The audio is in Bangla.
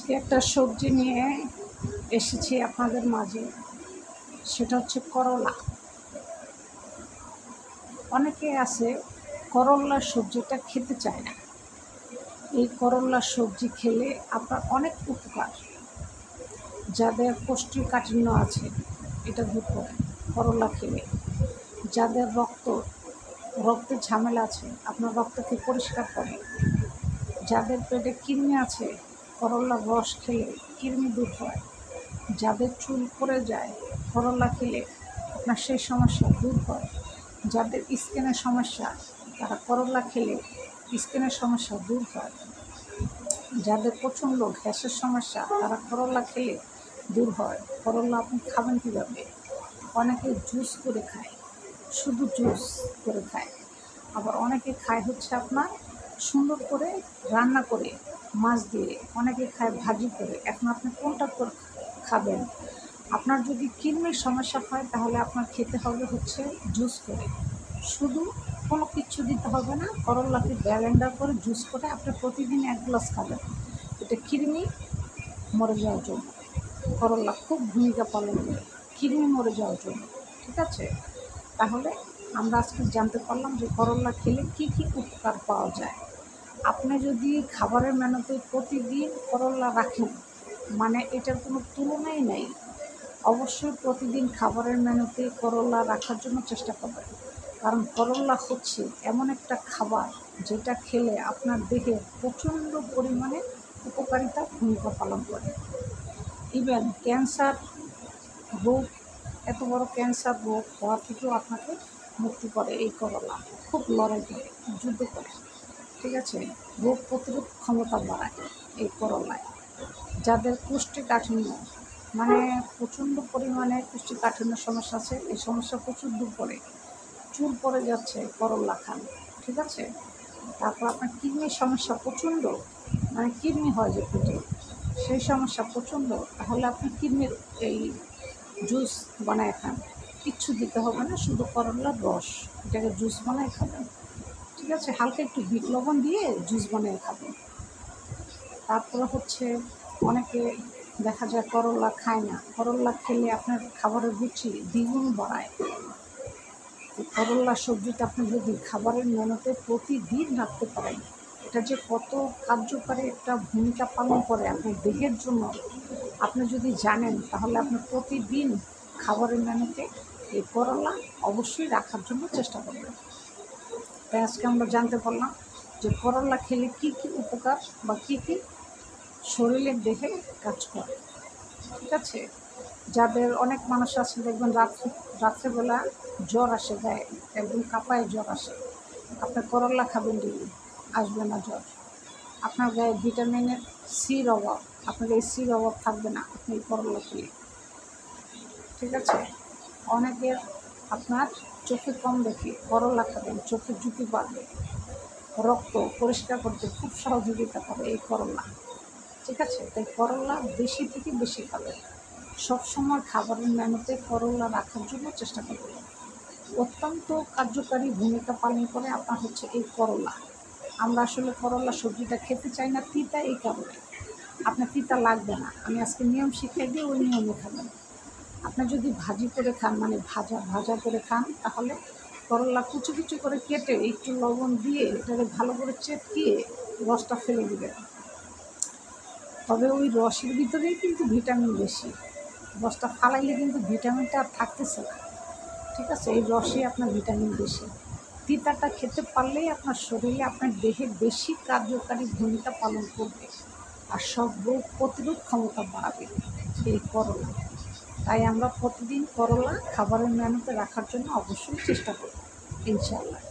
আজকে একটা সবজি নিয়ে এসেছি আপনাদের মাঝে, সেটা হচ্ছে করলা। অনেকে আছে করলার সবজিটা খেতে চায় না। এই করলার সবজি খেলে আপনার অনেক উপকার। যাদের কোষ্ঠীকাঠিন্য আছে এটা দূর করে করলা খেলে। যাদের রক্তের ঝামেলা আছে আপনার রক্তকে পরিষ্কার করে। যাদের পেটে কৃমি আছে করলার রস খেলে কৃমি দূর হয়। যাদের চুল পড়ে যায় করলা খেলে আপনার সেই সমস্যা দূর হয়। যাদের স্কিনের সমস্যা তারা করলা খেলে স্কিনের সমস্যা দূর হয়। যাদের প্রচণ্ড গ্যাসের সমস্যা তারা করলা খেলে দূর হয়। করলা আপনি খাবেন কীভাবে? অনেকে জুস করে খায়, শুধু জুস করে খায়। আবার অনেকে খায় হচ্ছে আপনার সুন্দর করে রান্না করে মাছ দিয়ে, অনেকে খায় ভাজি করে। এখন আপনি কোনটা করে খাবেন? আপনার যদি কিডনির সমস্যা হয় তাহলে আপনার খেতে হবে হচ্ছে জুস করে, শুধু কোনো কিচ্ছু দিতে হবে না। করলাকে ব্লেন্ডার করে জুস করে আপনি প্রতিদিন 1 গ্লাস খাবেন। এটা কিডনি মরে যাওয়ার জন্য করলা খুব ভূমিকা পালন করে, কিডনি মরে যাওয়ার জন্য। ঠিক আছে, তাহলে আমরা আজকে জানতে পারলাম যে করলা খেলে কী কী উপকার পাওয়া যায়। আপনি যদি খাবারের মেনুতে প্রতিদিন করলা রাখেন, মানে এটার কোনো তুলনাই নেই। অবশ্যই প্রতিদিন খাবারের মেনুতে করলা রাখার জন্য চেষ্টা করবেন, কারণ করলা হচ্ছে এমন একটা খাবার যেটা খেলে আপনার দেহে প্রচণ্ড পরিমাণে উপকারিতা ভূমিকা পালন করে। ইভেন ক্যান্সার রোগ, এত বড় ক্যান্সার রোগ হওয়া থেকেও আপনাকে মুক্তি করে এই করলা। খুব লড়াই করে, যুদ্ধ করে। ঠিক আছে, রোগ প্রতিরোধ ক্ষমতা বাড়ায় এই করলায়। যাদের কোষ্ঠীকাঠিন্য, মানে প্রচণ্ড পরিমাণে কোষ্ঠীকাঠিন্যের সমস্যা আছে, এই সমস্যা প্রচুর দূর করে। চুল পড়ে যাচ্ছে করলা খান। ঠিক আছে, তারপর আপনার কিডনির সমস্যা প্রচণ্ড, মানে কিডনি হয় যে পেটে, সেই সমস্যা প্রচণ্ড, তাহলে আপনি কিডনির এই জুস বানায় খান। কিচ্ছু দিতে হবে না, শুধু করলার রস, এটাকে জুস বানায় খাবেন। ঠিক আছে, হালকা একটু বিট লবণ দিয়ে জুস বানিয়ে খাবেন। তারপরে হচ্ছে অনেকে দেখা যায় করলা খায় না। করলা খেলে আপনার খাবারের রুচি দ্বিগুণ বাড়ায়। করলা সবজিটা আপনি যদি খাবারের মেনুতে প্রতিদিন রাখতে পারেন, এটা যে কত কার্যকারী একটা ভূমিকা পালন করে আপনার দেহের জন্য, আপনি যদি জানেন তাহলে আপনি প্রতিদিন খাবারের মেনুতে এই করলা অবশ্যই রাখার জন্য চেষ্টা করবেন। তাই আজকে আমরা জানতে পারলাম যে করলা খেলে কী কী উপকার বা কী কী শরীরের দেহে কাজ করে। ঠিক আছে, যাদের অনেক মানুষ আছে দেখবেন রাত্রেবেলা জ্বর আসে, গায়ে একদম কাঁপায় জ্বর আসে, আপনি করলা খাবেন ডেলি, আসবে না জ্বর। আপনার গায়ে ভিটামিনের সির অভাব, আপনার এই সির অভাব থাকবে না আপনি এই করলা খেলে। ঠিক আছে, অনেকের আপনার চোখে কম দেখে করলা খাবেন, চোখের ঝুঁকি বাড়বে। রক্ত পরিষ্কার করতে খুব সহযোগিতা করে এই করলা। ঠিক আছে, তাই করলা বেশি থেকে বেশি খাবেন। সবসময় খাবারের মেনুতে করলা রাখার জন্য চেষ্টা করবেন। অত্যন্ত কার্যকারী ভূমিকা পালন করে আপনার হচ্ছে এই করলা। আমরা আসলে করলা সবজিটা খেতে চাই না, তিতা, এই কারণে। আপনার তিতা লাগবে না, আমি আজকে নিয়ম শিখিয়ে দিয়ে ওই নিয়মে খাবেন। আপনি যদি ভাজি করে খান, মানে ভাজা করে খান, তাহলে করলা কুচি কুচি করে কেটে একটু লবণ দিয়ে এটাকে ভালো করে চেপকিয়ে রসটা ফেলে দিবেন। তবে ওই রসের ভিতরেই কিন্তু ভিটামিন বেশি, রসটা ফালাইলে কিন্তু ভিটামিনটা আর থাকতেছে না। ঠিক আছে, এই রসে আপনার ভিটামিন বেশি। তিতাটা খেতে পারলেই আপনার শরীরে, আপনার দেহে বেশি কার্যকারী ভূমিকা পালন করবে, আর সব রোগ প্রতিরোধ ক্ষমতা বাড়াবে এই করলা। তাই আমরা প্রতিদিন করলা খাবারের মেনুতে রাখার জন্য অবশ্যই চেষ্টা করব, ইনশাআল্লাহ।